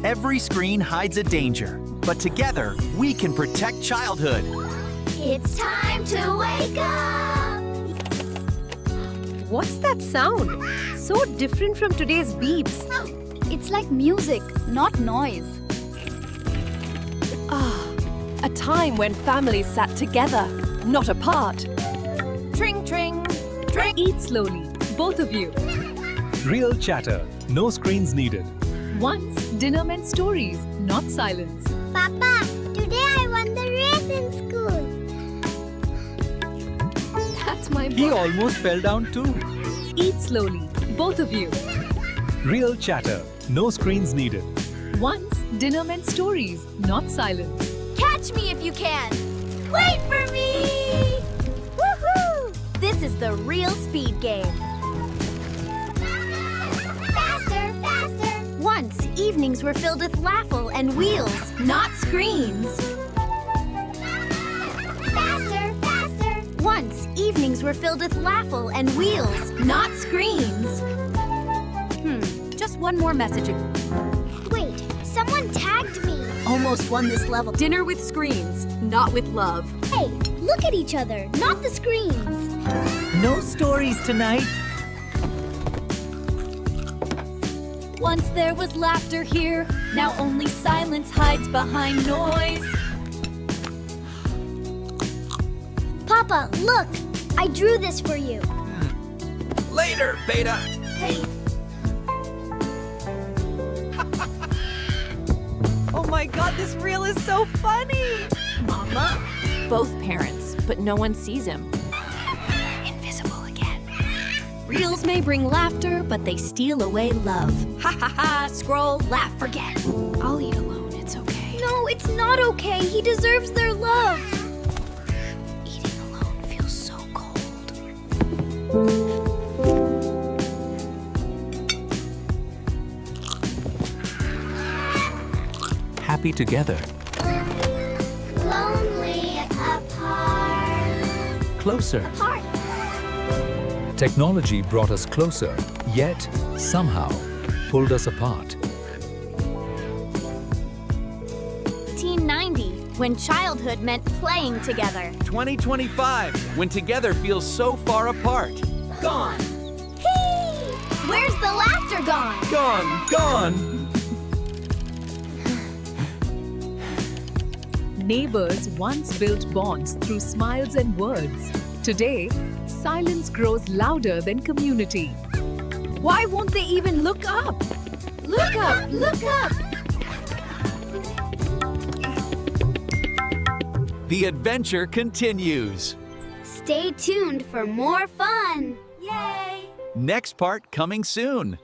Every screen hides a danger, but together we can protect childhood. It's time to wake up! What's that sound? So different from today's beeps. It's like music, not noise. A time when families sat together, not apart. Tring, tring, tring. Eat slowly, both of you. Real chatter, no screens needed. Once, dinner meant stories, not silence. Papa, today I won the race in school. That's my He boy. almost fell down too. Eat slowly, both of you. Real chatter, no screens needed. Once, dinner meant stories, not silence. Catch me if you can. Wait for me! Woohoo! This is the real speed game. Faster, faster! Once, evenings were filled with laughter and wheels, not screens. Faster, faster! Once, evenings were filled with laughter and wheels, not screens. Just one more message. Wait, someone tagged me. Almost won this level. Dinner with screens, not with love. Hey, look at each other, not the screens. No stories tonight. Once there was laughter here, now only silence hides behind noise. Papa, look! I drew this for you. Later, Beta. Hey. Oh my god, this reel is so funny! Mama? Both parents, but no one sees him. Invisible again. Reels may bring laughter, but they steal away love. Ha ha ha, scroll, laugh, forget. I'll eat alone, it's okay. No, it's not okay. He deserves their love. Eating alone feels so cold. Happy together, Lonely apart. closer. Apart. Technology brought us closer, yet somehow pulled us apart. 1890, when childhood meant playing together. 2025, when together feels so far apart. Gone, Hey! Where's the laughter gone? gone, gone. Neighbors once built bonds through smiles and words. Today, silence grows louder than community. Why won't they even look up? Look up! Look up! The adventure continues. Stay tuned for more fun. Yay! Next part coming soon.